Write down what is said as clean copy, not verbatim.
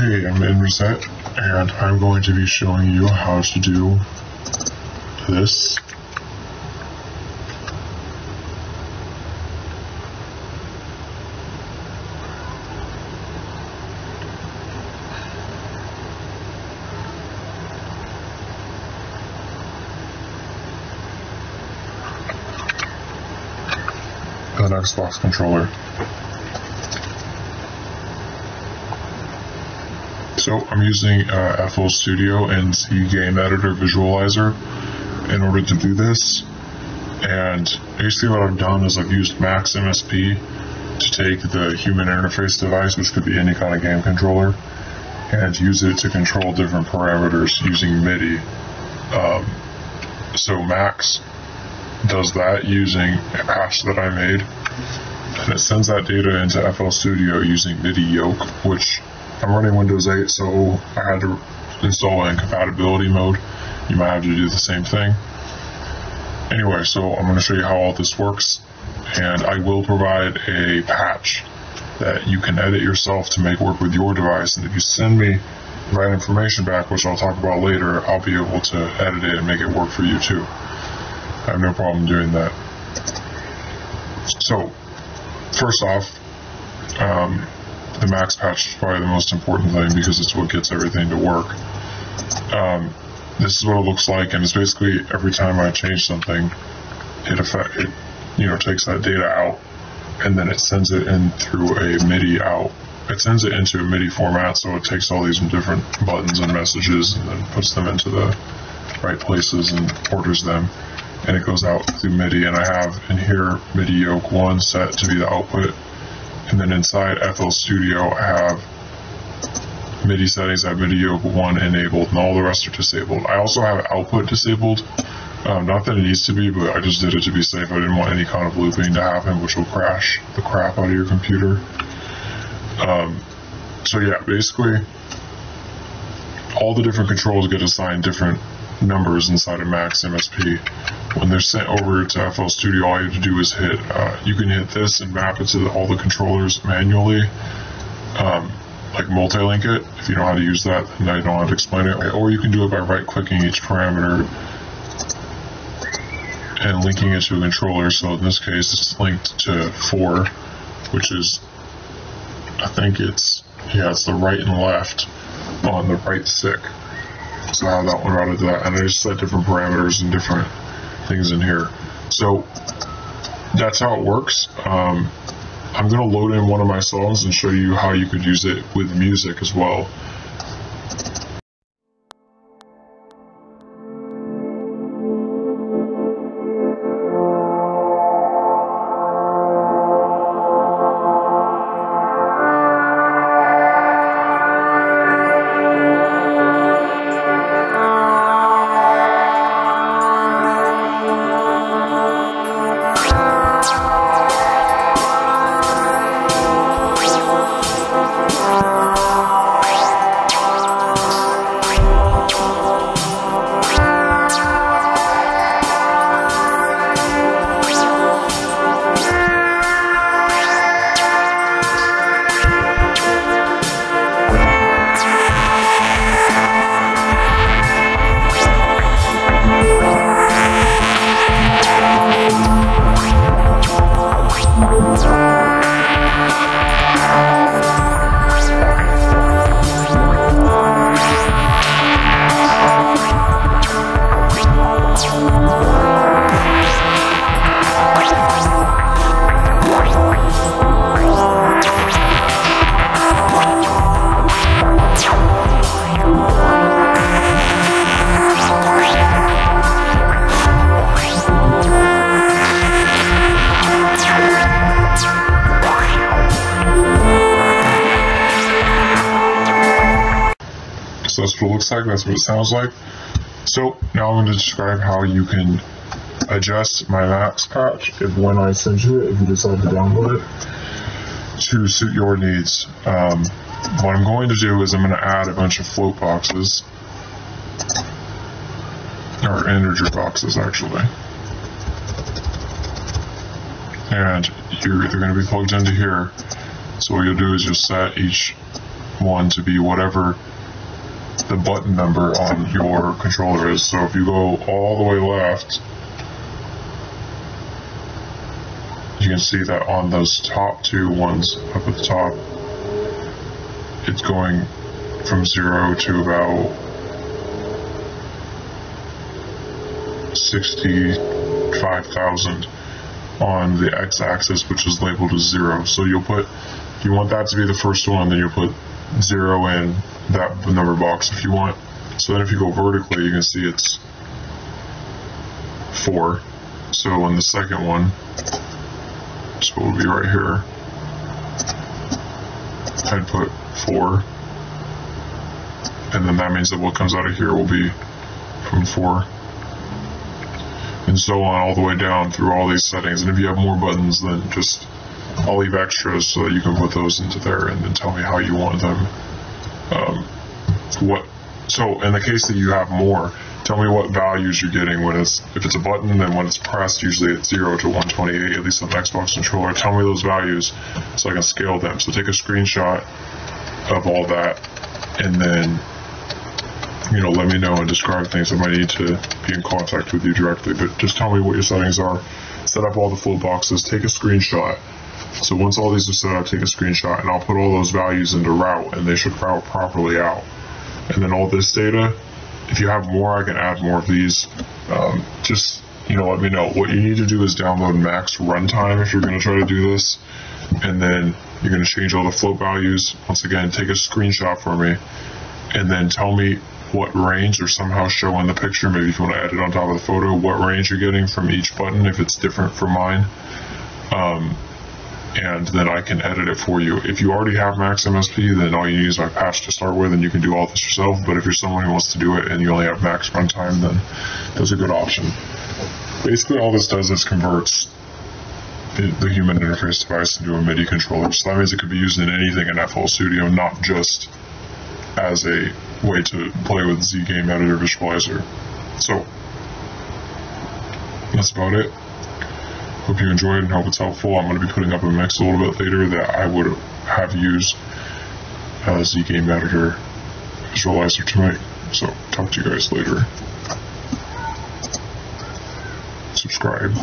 Hey, I'm in Reset, and I'm going to be showing you how to do this. An Xbox controller. So I'm using FL Studio and ZGameEditorVisualizer in order to do this. And basically what I've done is I've used Max MSP to take the human interface device, which could be any kind of game controller, and use it to control different parameters using MIDI. So Max does that using a patch that I made, and it sends that data into FL Studio using MIDI yoke, which I'm running Windows 8, so I had to install it in compatibility mode. You might have to do the same thing. Anyway, so I'm going to show you how all this works, and I will provide a patch that you can edit yourself to make work with your device, and if you send me the right information back, which I'll talk about later, I'll be able to edit it and make it work for you too. I have no problem doing that. So, first off, the Max patch is probably the most important thing because it's what gets everything to work. This is what it looks like, and it's basically every time I change something, it takes that data out, and then it sends it in through a MIDI out. It sends it into a MIDI format, so it takes all these different buttons and messages and then puts them into the right places and orders them. And it goes out through MIDI, and I have in here MIDI yoke 1 set to be the output, and then inside FL Studio I have MIDI settings. I have MIDI yoke 1 enabled, and all the rest are disabled. I also have output disabled, not that it needs to be, but I just did it to be safe. I didn't want any kind of looping to happen, which will crash the crap out of your computer. So yeah, basically all the different controls get assigned different numbers inside of Max MSP. When they're sent over to FL Studio, all you have to do is hit, you can hit this and map it to all the controllers manually, like multi-link it. If you know how to use that, then I don't have to explain it. Or you can do it by right-clicking each parameter and linking it to a controller. So in this case, it's linked to 4, which is, I think it's the right and left on the right stick. So I have that one routed to that, and I just set different parameters and different things in here. So that's how it works. I'm going to load in one of my songs and show you how you could use it with music as well. So that's what it looks like, that's what it sounds like. So now I'm going to describe how you can adjust my Max patch when I send you it, if you decide to download it, to suit your needs. What I'm going to do is I'm going to add a bunch of float boxes, or integer boxes actually. And they're going to be plugged into here. So what you'll do is you'll set each one to be whatever the button number on your controller is. So if you go all the way left, you can see that on those top two ones up at the top, it's going from 0 to about 65,000 on the x-axis, which is labeled as 0. So you'll put, if you want that to be the first one, then you'll put 0 in that number box if you want. So then if you go vertically, you can see it's 4. So on the second one, so it would be right here, I'd put 4, and then that means that what comes out of here will be from 4, and so on all the way down through all these settings. And if you have more buttons, then just I'll leave extras so that you can put those into there and then tell me how you want them. So in the case that you have more, tell me what values you're getting when it's, if it's a button, then when it's pressed, usually it's 0 to 128, at least on the Xbox controller. Tell me those values so I can scale them. So take a screenshot of all that, and then, you know, let me know and describe things. I might need to be in contact with you directly, but just tell me what your settings are. Set up all the float boxes, take a screenshot. So once all these are set up, take a screenshot, and I'll put all those values into route, and they should route properly out. And then all this data, if you have more, I can add more of these. Just, you know, let me know. What you need to do is download max runtime if you're going to try to do this, and then you're going to change all the float values. Once again, take a screenshot for me, and then tell me what range, or somehow show in the picture, maybe if you want to edit on top of the photo, what range you're getting from each button if it's different from mine. And then I can edit it for you. If you already have Max MSP, then all you need is my patch to start with, and you can do all this yourself. But if you're someone who wants to do it and you only have Max runtime, then that's a good option. Basically, all this does is converts the human interface device into a MIDI controller. So that means it could be used in anything in FL Studio, not just as a way to play with ZGameEditorVisualizer. So that's about it. Hope you enjoyed and hope it's helpful. I'm going to be putting up a mix a little bit later that I would have used ZGameEditorVisualizer tonight. So talk to you guys later. Subscribe.